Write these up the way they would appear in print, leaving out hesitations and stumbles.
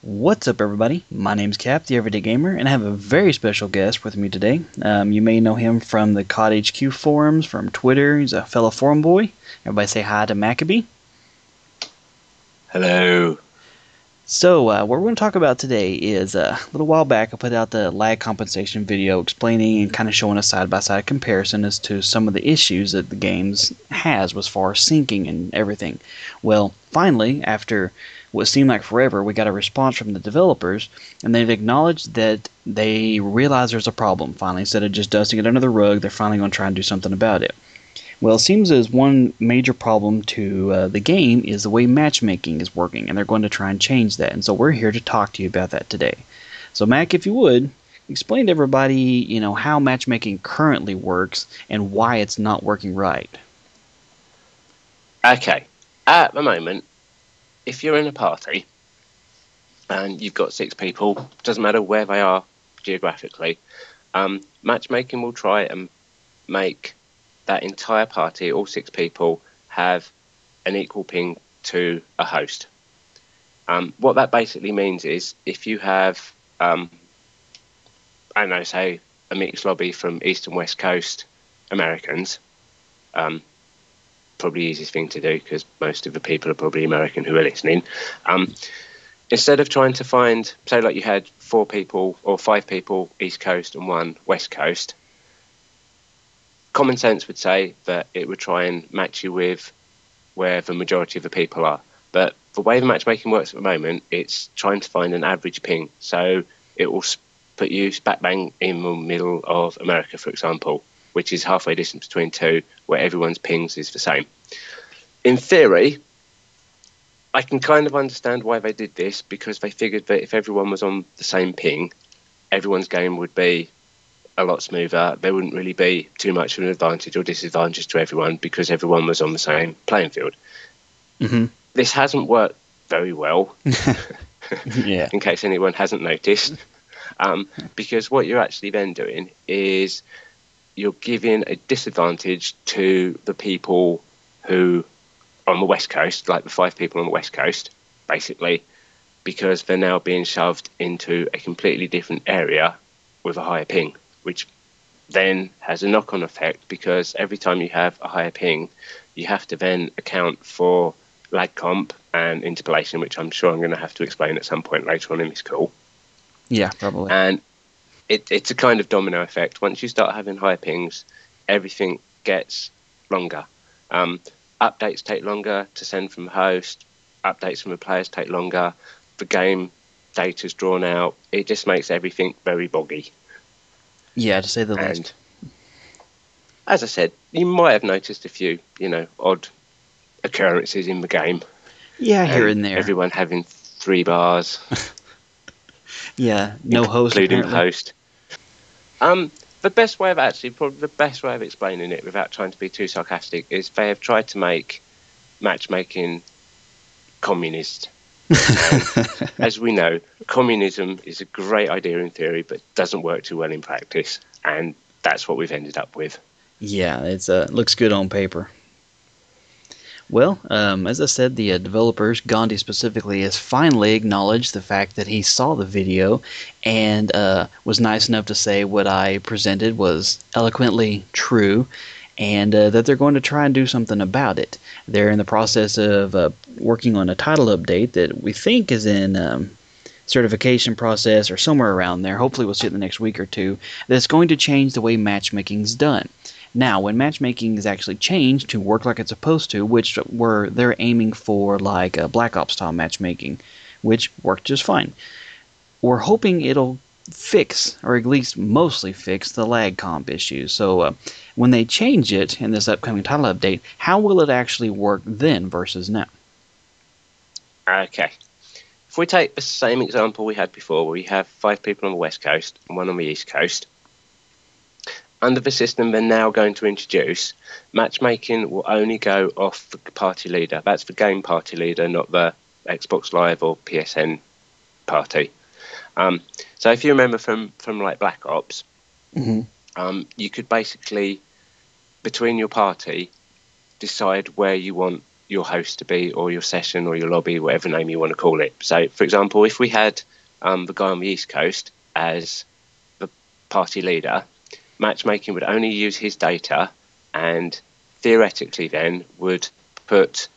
What's up, everybody? My name's Cap, the Everyday Gamer, and I have a very special guest with me today. You may know him from the COD HQ forums, from Twitter. He's a fellow forum boy. Everybody say hi to Maccabi. Hello. So, what we're going to talk about today is a little while back I put out the lag compensation video explaining and kind of showing a side-by-side comparison as to some of the issues that the games has as far as syncing and everything. Well, finally, after what seemed like forever, we got a response from the developers, and they've acknowledged that they realize there's a problem finally. Instead of just dusting it under the rug, they're finally going to try and do something about it. Well, it seems as one major problem to the game is the way matchmaking is working, and they're going to try and change that. And so we're here to talk to you about that today. So, Mac, if you would, explain to everybody, how matchmaking currently works and why it's not working right. Okay. At the moment, if you're in a party and you've got 6 people, doesn't matter where they are geographically, matchmaking will try and make that entire party, all 6 people, have an equal ping to a host. What that basically means is if you have, say a mixed lobby from East and West Coast Americans, probably the easiest thing to do because most of the people are probably American who are listening. Instead of trying to find, say like you had 4 people or 5 people East Coast and 1 West Coast, common sense would say that it would try and match you with where the majority of the people are. But the way the matchmaking works at the moment, it's trying to find an average ping. So it will put you smack bang in the middle of America, for example, which is halfway distance between 2, where everyone's pings is the same. In theory, I can kind of understand why they did this, because they figured that if everyone was on the same ping, everyone's game would be a lot smoother. There wouldn't really be too much of an advantage or disadvantage to everyone because everyone was on the same playing field. Mm-hmm. This hasn't worked very well, Yeah. in case anyone hasn't noticed, because what you're actually then doing is you're giving a disadvantage to the people who are on the West Coast, like the 5 people on the West Coast, basically, because they're now being shoved into a completely different area with a higher ping, which then has a knock-on effect because every time you have a higher ping, you have to then account for lag comp and interpolation, which I'm sure I'm going to have to explain at some point later on in this call. Yeah, probably. And it's a kind of domino effect. Once you start having higher pings, everything gets longer. Updates take longer to send from the host. Updates from the players take longer. The game data's drawn out. It just makes everything very boggy. Yeah, to say the least. As I said, you might have noticed a few, odd occurrences in the game. Yeah, here and there. Everyone having 3 bars. Yeah, no host, including apparently. host. Probably the best way of explaining it without trying to be too sarcastic is they have tried to make matchmaking communist. And as we know, communism is a great idea in theory, but doesn't work too well in practice, and that's what we've ended up with. Yeah, it looks good on paper. Well, as I said, the developers, Gandhi specifically, has finally acknowledged the fact that he saw the video and was nice enough to say what I presented was eloquently true, and that they're going to try and do something about it. They're in the process of working on a title update that we think is in certification process or somewhere around there. Hopefully we'll see it in the next week or two. That's going to change the way matchmaking is done. Now, when matchmaking is actually changed to work like it's supposed to, which they're aiming for like Black Ops style matchmaking, which worked just fine. We're hoping it'll fix, or at least mostly fix, the lag comp issues. So when they change it in this upcoming title update, how will it actually work then versus now? Okay. If we take the same example we had before, where we have 5 people on the West Coast and 1 on the East Coast, under the system they're now going to introduce, matchmaking will only go off the party leader. That's the game party leader, not the Xbox Live or PSN party. So if you remember from like Black Ops, you could basically, between your party, decide where you want your host to be, or your session, or your lobby, whatever name you want to call it. So, for example, if we had the guy on the East Coast as the party leader, Matchmaking would only use his data and theoretically then would put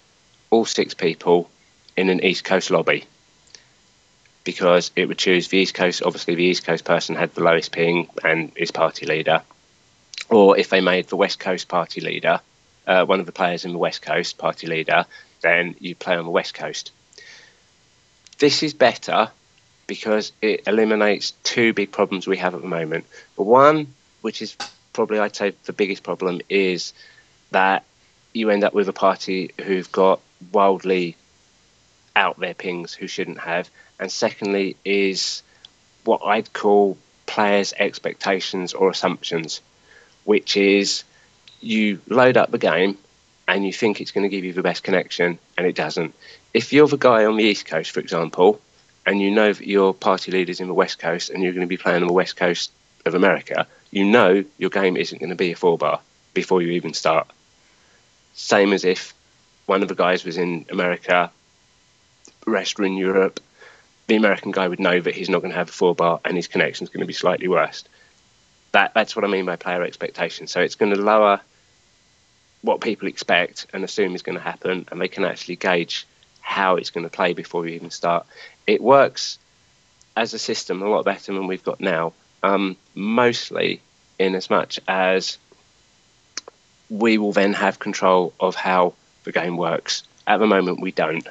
all 6 people in an East Coast lobby, because it would choose the East Coast. Obviously, the East Coast person had the lowest ping and is party leader. Or if they made the West Coast party leader, one of the players in the West Coast party leader, then you play on the West Coast. This is better because it eliminates 2 big problems we have at the moment. The one, which is probably, I'd say, the biggest problem, is that you end up with a party who've got wildly out there pings who shouldn't have. And secondly is what I'd call players' expectations or assumptions, which is you load up the game and you think it's going to give you the best connection, and it doesn't. If you're the guy on the East Coast, for example, and you know that your party leader's in the West Coast and you're going to be playing on the West Coast of America, you know your game isn't going to be a 4-bar before you even start. Same as if one of the guys was in America, the rest were in Europe. The American guy would know that he's not going to have a 4-bar and his connection's going to be slightly worse. That's what I mean by player expectations. So it's going to lower what people expect and assume is going to happen, and they can actually gauge how it's going to play before you even start. It works as a system a lot better than we've got now, mostly in as much as we will then have control of how the game works. At the moment, we don't.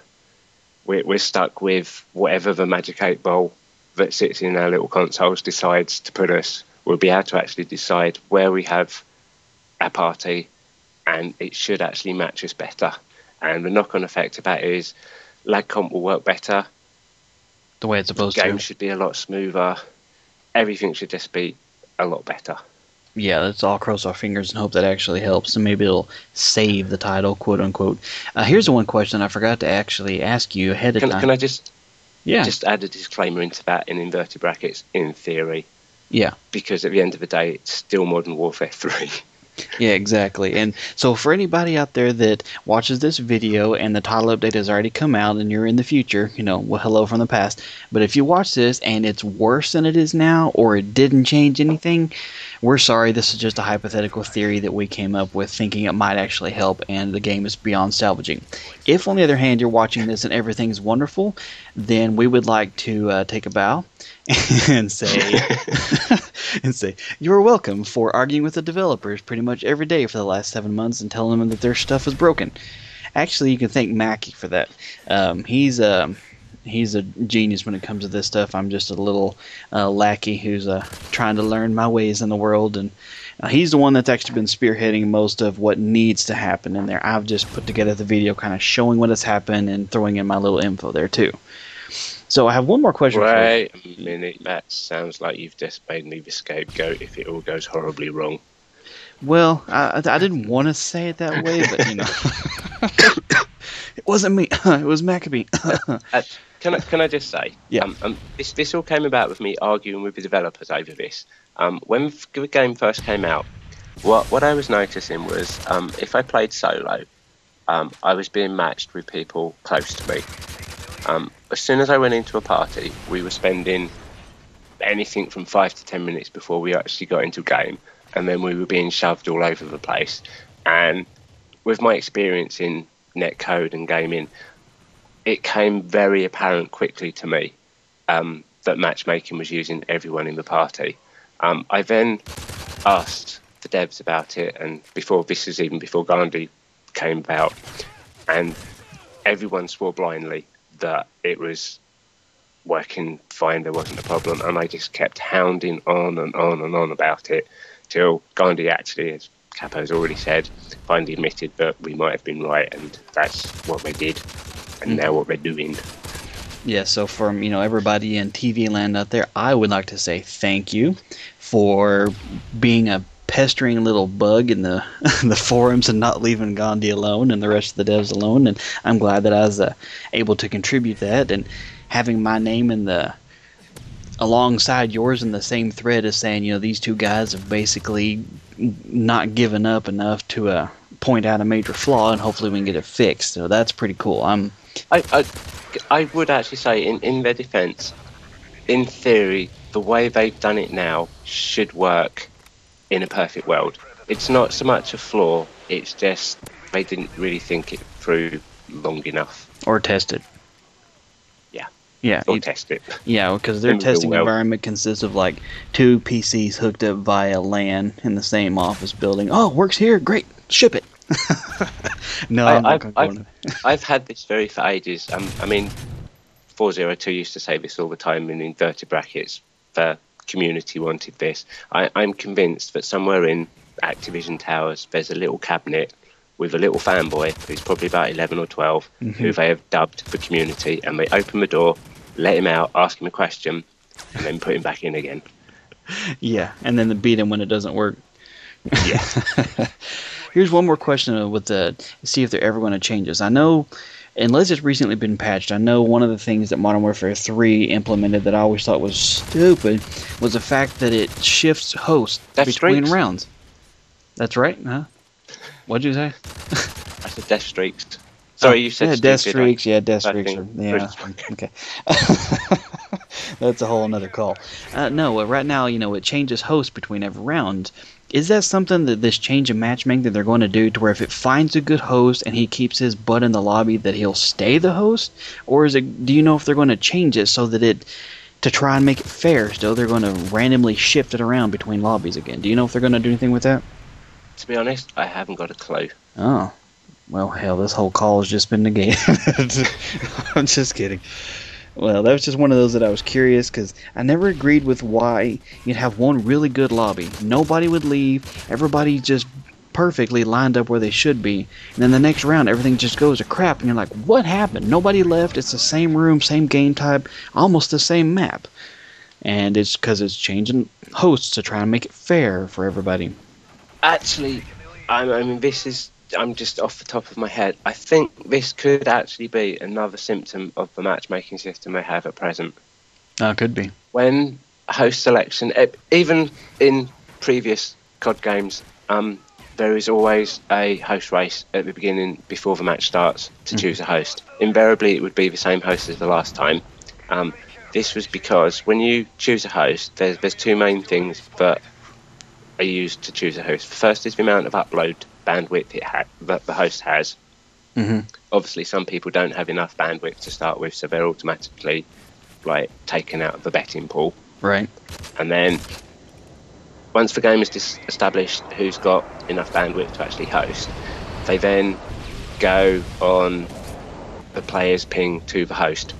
We're stuck with whatever the Magic 8 Ball that sits in our little consoles decides to put us. We'll be able to actually decide where we have our party, and it should actually match us better. And the knock-on effect of that is lag comp will work better. The way it's supposed to. The game should be a lot smoother. Everything should just be a lot better. Yeah, let's all cross our fingers and hope that actually helps, and maybe it'll save the title, quote unquote. Here's the one question I forgot to actually ask you ahead of time. Can I just add a disclaimer into that in inverted brackets, in theory? Yeah. Because at the end of the day, it's still Modern Warfare 3. Yeah, exactly. And so for anybody out there that watches this video and the title update has already come out and you're in the future, well, hello from the past. But if you watch this and it's worse than it is now, or it didn't change anything, we're sorry. This is just a hypothetical theory that we came up with thinking it might actually help, and the game is beyond salvaging. If, on the other hand, you're watching this and everything's wonderful, then we would like to take a bow and say you're welcome for arguing with the developers pretty much every day for the last 7 months and telling them that their stuff is broken. Actually, you can thank Mackie for that. He's a genius when it comes to this stuff. I'm just a little lackey who's trying to learn my ways in the world, and he's the one that's actually been spearheading most of what needs to happen in there. I've just put together the video kind of showing what has happened and throwing in my little info there too. So I have one more question for you. Wait a minute, that sounds like you've just made me the scapegoat if it all goes horribly wrong. Well, I didn't want to say it that way, but it wasn't me. It was Maccabi. Can I just say? Yeah. This all came about with me arguing with the developers over this. When the game first came out, what I was noticing was if I played solo, I was being matched with people close to me. As soon as I went into a party, we were spending anything from 5 to 10 minutes before we actually got into a game, and then we were being shoved all over the place. And with my experience in netcode and gaming, it came very apparent quickly to me that Matchmaking was using everyone in the party. I then asked the devs about it, and this is even before Gandhi came about, and everyone swore blindly that it was working fine, there wasn't a problem, and I just kept hounding on and on and on about it till Gandhi actually, as Capo's already said, finally admitted that we might have been right, and that's what they did, and now what they're doing. Yeah, so from everybody in TV land out there, I would like to say thank you for being a pestering little bug in the the forums and not leaving Gandhi alone and the rest of the devs alone. And I'm glad that I was able to contribute that, and having my name in the alongside yours in the same thread as saying, these two guys have basically not given up enough to point out a major flaw, and hopefully we can get it fixed. So that's pretty cool. I would actually say, in their defence, in theory, the way they've done it now should work in a perfect world. It's not so much a flaw, it's just they didn't really think it through long enough. Or test it. Yeah, or test it. Yeah, because their testing environment consists of like 2 PCs hooked up via LAN in the same office building. Oh, works here, great, ship it. No, I've had this theory for ages. I mean, 402 used to say this all the time in inverted brackets. The community wanted this. I'm convinced that somewhere in Activision Towers there's a little cabinet with a little fanboy who's probably about 11 or 12, who they have dubbed the community, and they open the door, let him out, ask him a question, and then put him back in again. Yeah, and then beat him when it doesn't work. Yeah. Here's one more question with see if they're ever going to change this. I know, unless it's recently been patched, I know one of the things that Modern Warfare 3 implemented that I always thought was stupid was the fact that it shifts hosts between rounds. That's right, huh? What'd you say? I said death streaks. Sorry, you said death streaks. Yeah, death streaks. Yeah. Okay. That's a whole another call. No, right now, it changes host between every round. Is that something that this change in matchmaking that they're going to do to where if it finds a good host and he keeps his butt in the lobby that he'll stay the host? Or do you know if they're going to change it so that to try and make it fair still, they're going to randomly shift it around between lobbies again? Do you know if they're going to do anything with that? To be honest, I haven't got a clue. Oh. Well, hell, this whole call has just been negated. I'm just kidding. Well, that was just one of those that I was curious because I never agreed with why you'd have one really good lobby. Nobody would leave. Everybody just perfectly lined up where they should be. And then the next round, everything just goes to crap. And you're like, what happened? Nobody left. It's the same room, same game type, almost the same map. And it's because it's changing hosts to try and make it fair for everybody. Actually, I mean, I'm just off the top of my head. I think this could actually be another symptom of the matchmaking system they have at present. Could be. When host selection, even in previous COD games, there is always a host race at the beginning before the match starts to choose a host. Invariably, it would be the same host as the last time. This was because when you choose a host, there's 2 main things that are used to choose a host. The first is the amount of upload bandwidth that the host has. Obviously, some people don't have enough bandwidth to start with, so they're automatically taken out of the betting pool. Right. And then once the game is established who's got enough bandwidth to actually host, they then go on the player's ping to the host.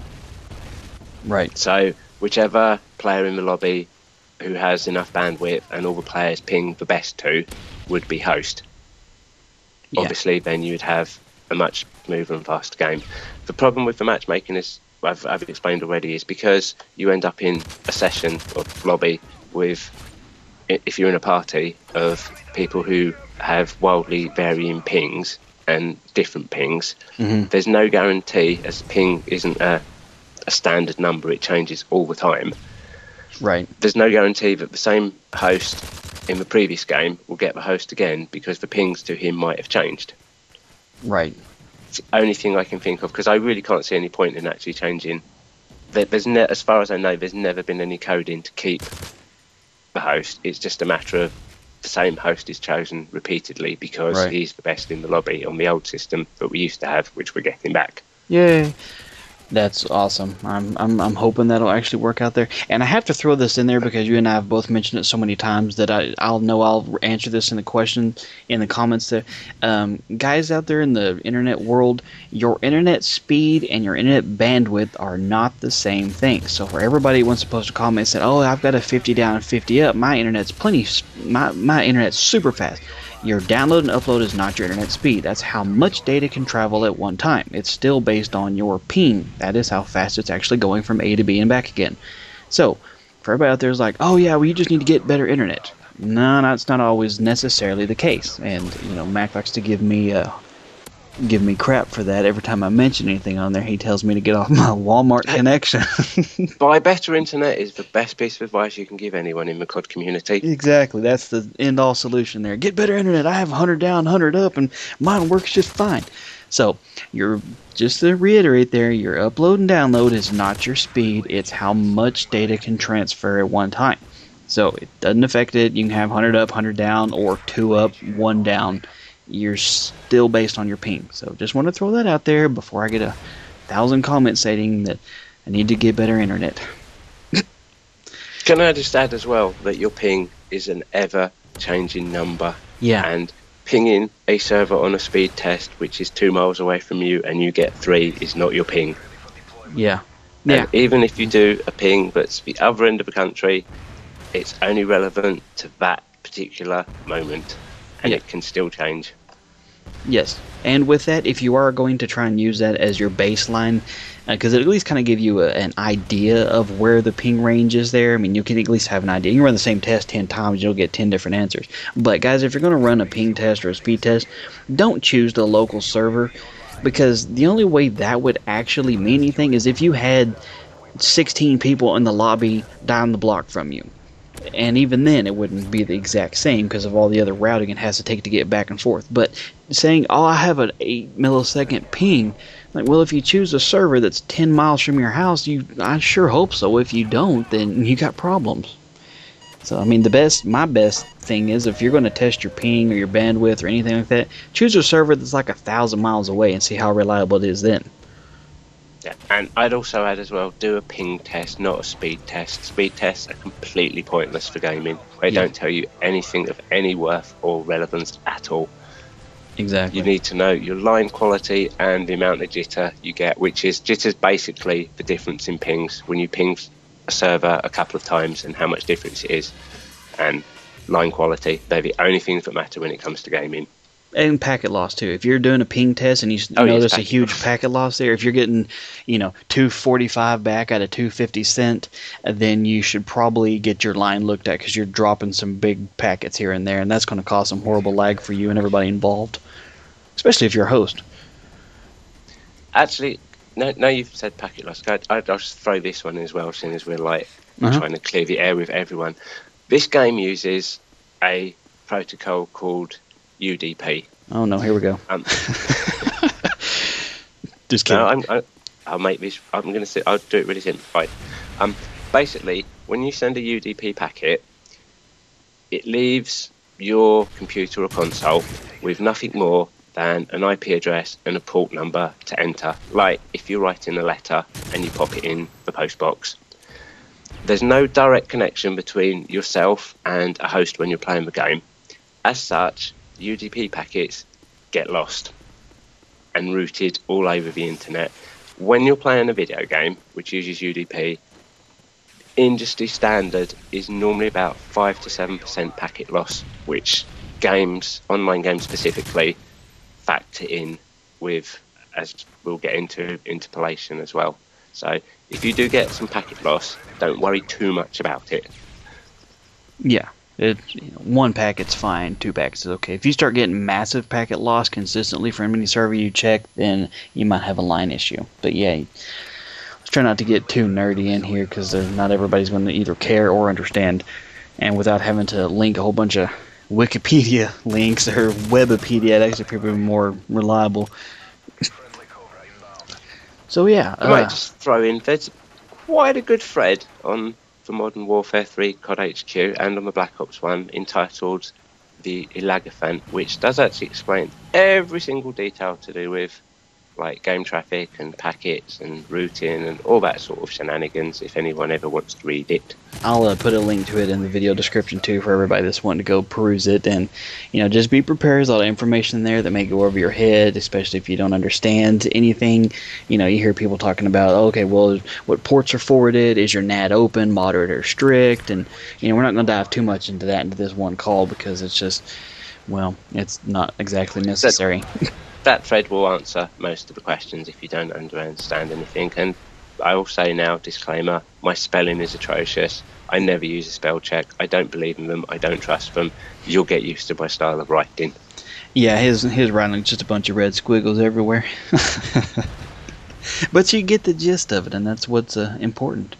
Right. So whichever player in the lobby who has enough bandwidth and all the players ping the best to would be host. Yeah. Obviously, then you would have a much smoother and faster game. The problem with the matchmaking is, I've explained already, is because you end up in a session or lobby with, if you're in a party of people who have wildly varying pings and different pings, there's no guarantee, as ping isn't a standard number, it changes all the time. Right. There's no guarantee that the same host in the previous game will get the host again because the pings to him might have changed. Right. It's the only thing I can think of, because I really can't see any point in actually changing. As far as I know, there's never been any coding to keep the host. It's just a matter of the same host is chosen repeatedly because he's the best in the lobby on the old system that we used to have, which we're getting back. Yay. That's awesome. I'm hoping that'll actually work out there. And I have to throw this in there because you and I have both mentioned it so many times that I'll answer this in the question in the comments there. Guys out there in the internet world, your internet speed and your internet bandwidth are not the same thing. So for everybody who wants to post a comment and said, "Oh, I've got a 50 down and 50 up. My internet's my internet's super fast." Your download and upload is not your internet speed. That's how much data can travel at one time. It's still based on your ping. That is how fast it's actually going from A to B and back again. So, for everybody out there who's like, "Oh yeah, well you just need to get better internet." No, that's not always necessarily the case. And, Mac likes to give me give me crap for that. Every time I mention anything on there, he tells me to get off my Walmart connection. Buy better internet is the best piece of advice you can give anyone in the COD community. Exactly. That's the end-all solution there. Get better internet. I have 100 down, 100 up, and mine works just fine. So, just to reiterate there, your upload and download is not your speed. It's how much data can transfer at one time. So, it doesn't affect it. You can have 100 up, 100 down, or 2 up, 1 down. You're still based on your ping. So, just want to throw that out there before I get 1,000 comments saying that I need to get better internet. Can I just add as well that your ping is an ever-changing number? Yeah. And pinging a server on a speed test, which is 2 miles away from you, and you get 3, is not your ping. Yeah. And even if you do a ping that's the other end of the country, it's only relevant to that particular moment, and it can still change. Yes. And with that, if you are going to try and use that as your baseline, because it at least kind of give you an idea of where the ping range is there. I mean, you can at least have an idea. You can run the same test 10 times, you'll get 10 different answers. But guys, if you're going to run a ping test or a speed test, don't choose the local server, because the only way that would actually mean anything is if you had 16 people in the lobby down the block from you. And even then, it wouldn't be the exact same because of all the other routing it has to take to get back and forth. But saying, oh, I have an 8 millisecond ping, like, well, if you choose a server that's 10 miles from your house, I sure hope so. If you don't, then you got problems. So, I mean, my best thing is if you're going to test your ping or your bandwidth or anything like that, choose a server that's like 1,000 miles away and see how reliable it is then. Yeah, and I'd also add as well, do a ping test, not a speed test. Speed tests are completely pointless for gaming. They don't tell you anything of any worth or relevance at all. Exactly. You need to know your line quality and the amount of jitter you get, which is jitter's basically the difference in pings when you ping a server a couple of times and how much difference it is. And line quality, they're the only things that matter when it comes to gaming. And packet loss too. If you're doing a ping test and you notice a huge packet loss there, if you're getting 245 back out of 250 cent, then you should probably get your line looked at because you're dropping some big packets here and there, and that's going to cause some horrible lag for you and everybody involved, especially if you're a host. Actually, no, you've said packet loss. I'll just throw this one as well, seeing as we're trying to clear the air with everyone. This game uses a protocol called UDP. Oh no, here we go. Just kidding. No, I'll make this. I'll do it really simplified. Basically, when you send a UDP packet, it leaves your computer or console with nothing more than an IP address and a port number to enter. Like if you're writing a letter and you pop it in the post box. There's no direct connection between yourself and a host when you're playing the game. As such, UDP packets get lost and routed all over the internet. When you're playing a video game which uses UDP, industry standard is normally about 5 to 7% packet loss, which online games specifically, factor in with, as we'll get into interpolation as well. So if you do get some packet loss, don't worry too much about it. Yeah. One packet's fine, 2 packets is okay. If you start getting massive packet loss consistently from any server you check, then you might have a line issue. But yeah, let's try not to get too nerdy in here because not everybody's going to either care or understand. And without having to link a whole bunch of Wikipedia links or Webipedia, it actually probably be more reliable. So yeah. I might just throw in, there's quite a good thread on the Modern Warfare 3 COD HQ and on the Black Ops 1 entitled The Ilagathant, which does actually explain every single detail to do with like game traffic and packets and routing and all that sort of shenanigans if anyone ever wants to read it. I'll put a link to it in the video description too for everybody that's wanting to go peruse it, and just be prepared. There's a lot of information there that may go over your head, especially if you don't understand anything. You hear people talking about, okay, well, what ports are forwarded, is your NAT open, moderate, or strict, and we're not going to dive too much into this one call because it's just, well, it's not exactly necessary. That thread will answer most of the questions if you don't understand anything. And I will say now, disclaimer, my spelling is atrocious. I never use a spell check. I don't believe in them. I don't trust them. You'll get used to my style of writing. Yeah, his writing is just a bunch of red squiggles everywhere. But you get the gist of it, and that's what's important.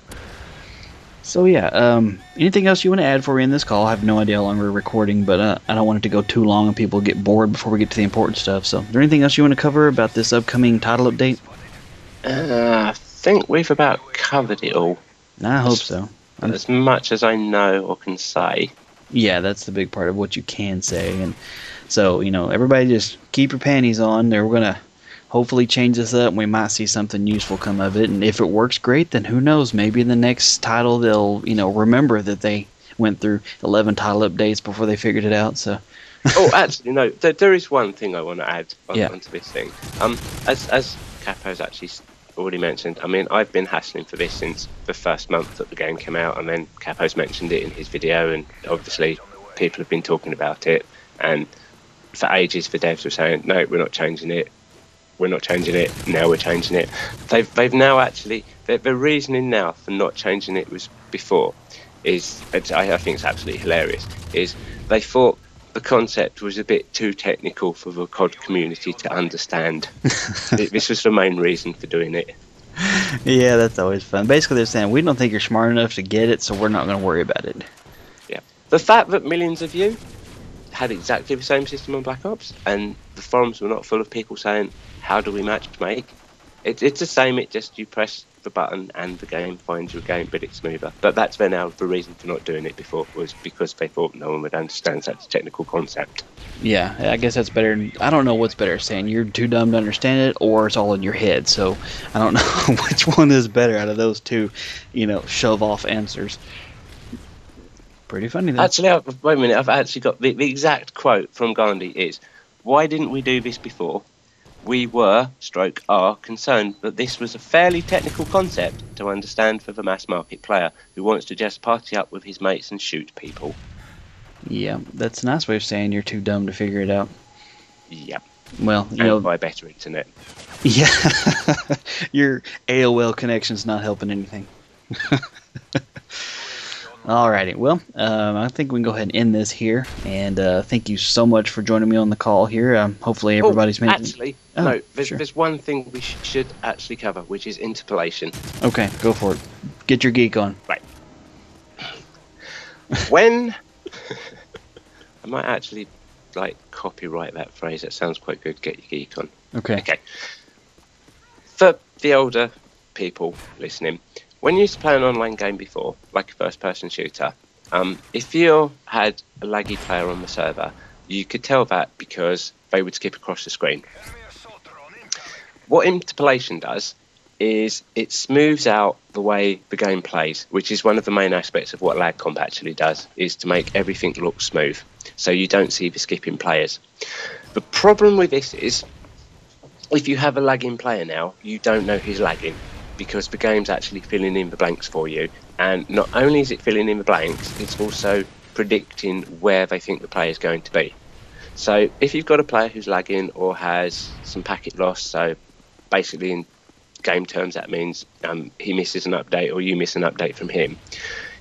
So yeah, anything else you want to add for me in this call? I have no idea how long we're recording, but I don't want it to go too long and people get bored before we get to the important stuff. So, is there anything else you want to cover about this upcoming title update? I think we've about covered it all. I hope so. As much as I know or can say. Yeah, that's the big part of what you can say. And so, everybody just keep your panties on. We're going to hopefully change this up and we might see something useful come of it. And if it works great, then who knows? Maybe in the next title they'll, remember that they went through 11 title updates before they figured it out. So. Oh, actually, no. There is one thing I want to add onto this thing. As Capo's actually already mentioned, I mean, I've been hassling for this since the first month that the game came out, and then Capo's mentioned it in his video, and obviously people have been talking about it. And for ages, the devs were saying, no, we're not changing it. We're not changing it. Now we're changing it. They've now actually, the reasoning now for not changing it was before is, I think it's absolutely hilarious, is they thought the concept was a bit too technical for the COD community to understand. This was the main reason for doing it. Yeah, that's always fun. Basically, they're saying, we don't think you're smart enough to get it, so we're not going to worry about it. Yeah. The fact that millions of you had exactly the same system on Black Ops, and the forums were not full of people saying, how do we matchmake? It's the same, it just you press the button and the game finds your game, but it's smoother. But that's the reason for not doing it before was because they thought no one would understand such a technical concept. Yeah, I guess that's better. I don't know what's better, saying you're too dumb to understand it or it's all in your head. So I don't know which one is better out of those two, shove off answers. Pretty funny though. Actually, wait a minute, I've actually got the exact quote from Gandhi is, why didn't we do this before? We are concerned that this was a fairly technical concept to understand for the mass market player who wants to just party up with his mates and shoot people. Yeah, that's a nice way of saying you're too dumb to figure it out. Yep. Well, buy better internet. Yeah, your AOL connection's not helping anything. Alrighty, well, I think we can go ahead and end this here, and thank you so much for joining me on the call here. Hopefully everybody's made... Actually, no, there's one thing we should actually cover, which is interpolation. Okay, go for it. Get your geek on. Right. When... I might actually, copyright that phrase. That sounds quite good, get your geek on. Okay. For the older people listening... When you used to play an online game before, like a first-person shooter, if you had a laggy player on the server, you could tell that because they would skip across the screen. What interpolation does is it smooths out the way the game plays, which is one of the main aspects of what lag comp actually does, is to make everything look smooth, so you don't see the skipping players. The problem with this is, if you have a lagging player now, you don't know he's lagging, because the game's actually filling in the blanks for you. And not only is it filling in the blanks, it's also predicting where they think the player is going to be. So if you've got a player who's lagging or has some packet loss, so basically in game terms that means he misses an update or you miss an update from him,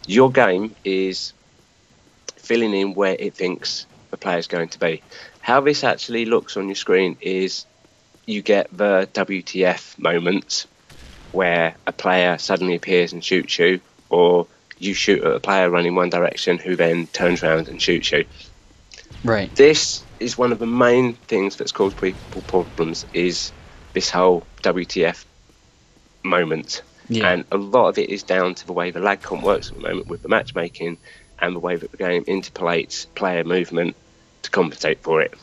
your game is filling in where it thinks the player is going to be. How this actually looks on your screen is you get the WTF moments, where a player suddenly appears and shoots you, or you shoot at a player running one direction who then turns around and shoots you. Right. This is one of the main things that's caused people problems, is this whole WTF moment. Yeah. And a lot of it is down to the way the lag comp works at the moment with the matchmaking and the way that the game interpolates player movement to compensate for it.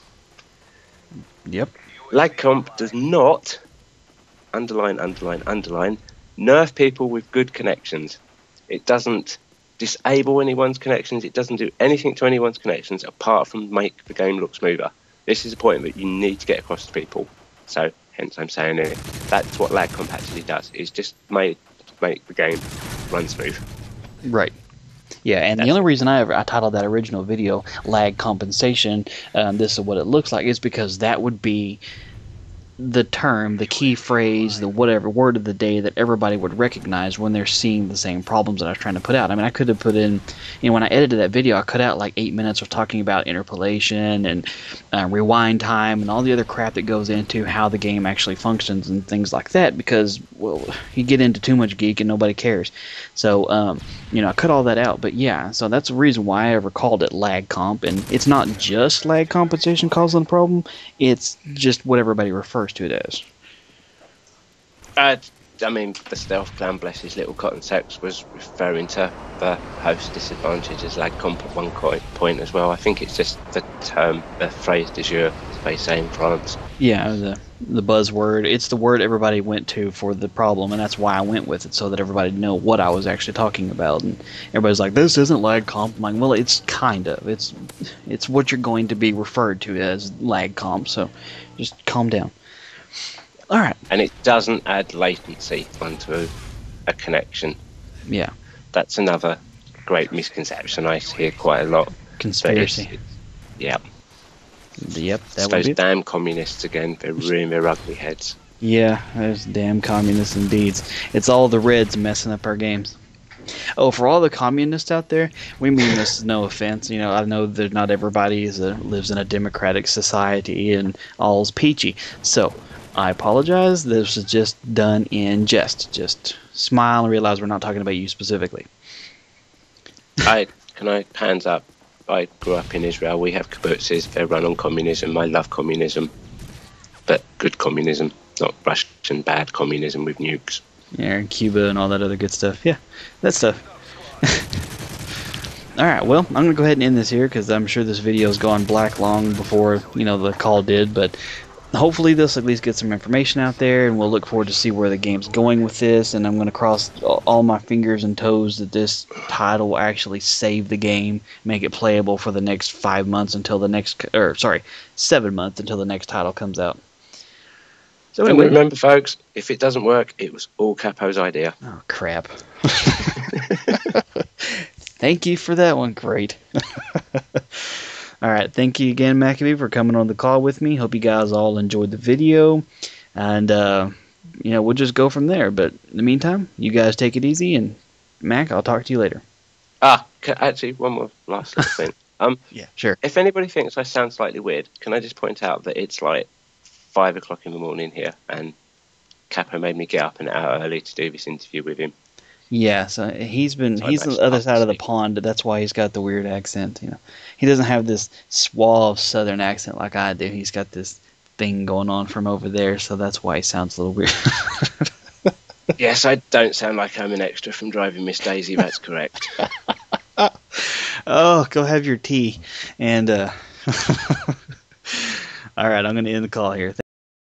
Yep. Lag comp does not... underline, nerf people with good connections. It doesn't disable anyone's connections. It doesn't do anything to anyone's connections apart from make the game look smoother. This is a point that you need to get across to people. So, hence I'm saying it. That's what lag comp actually does, is just make the game run smooth. Right. Yeah, and the only reason I titled that original video "Lag Compensation," this is what it looks like, is because that would be the term, the key phrase, the whatever word of the day that everybody would recognize when they're seeing the same problems that I was trying to put out. I mean, I could have put in, when I edited that video, I cut out like 8 minutes of talking about interpolation and rewind time and all the other crap that goes into how the game actually functions and things like that, because, well, you get into too much geek and nobody cares. So, I cut all that out. But yeah, so that's the reason why I ever called it lag comp. And it's not just lag compensation causing the problem, it's just what everybody refers to it as. I mean, the Stealth Clan, bless his little cotton socks, was referring to the host disadvantage as lag comp at one point as well. I think it's just the term, the phrase de jure, as they say in France. Yeah, the buzzword. It's the word everybody went to for the problem, and that's why I went with it, so that everybody would know what I was actually talking about. And everybody's like, this isn't lag comp. I'm like, well, it's kind of. It's what you're going to be referred to as lag comp, so just calm down. All right. And it doesn't add latency onto a connection. Yeah. That's another great misconception I hear quite a lot. Conspiracy. Yeah. Yep, that would be those damn communists again. They're rearing their ugly heads. Yeah, those damn communists indeed. It's all the Reds messing up our games. Oh, for all the communists out there, we mean this is no offense. I know that not everybody lives in a democratic society and all's peachy. So, I apologize. This was just done in jest. Just smile and realize we're not talking about you specifically. Hands up. I grew up in Israel. We have kibbutzes. They're run on communism. I love communism. But good communism, not Russian bad communism with nukes. Yeah, and Cuba and all that other good stuff. Yeah, that stuff. All right, well, I'm going to go ahead and end this here because I'm sure this video's gone black long before, the call did. But hopefully this at least get some information out there, and we'll look forward to see where the game's going with this. And I'm going to cross all my fingers and toes that this title will actually save the game, make it playable for the next 5 months until the next, 7 months until the next title comes out. So anyway, remember, folks, if it doesn't work, it was all Capo's idea. Oh, crap. Thank you for that one. Great. All right, thank you again, Maccabi, for coming on the call with me. Hope you guys all enjoyed the video, and we'll just go from there. But in the meantime, you guys take it easy, and Mac, I'll talk to you later. Actually, one more last little thing. Yeah, sure. If anybody thinks I sound slightly weird, can I just point out that it's like 5 o'clock in the morning here, and Capo made me get up an hour early to do this interview with him. Yeah, so he's on the other side of the pond. That's why he's got the weird accent. He doesn't have this suave Southern accent like I do. He's got this thing going on from over there, so that's why he sounds a little weird. Yes, I don't sound like I'm an extra from Driving Miss Daisy. That's correct. Oh, go have your tea. And all right, I'm going to end the call here.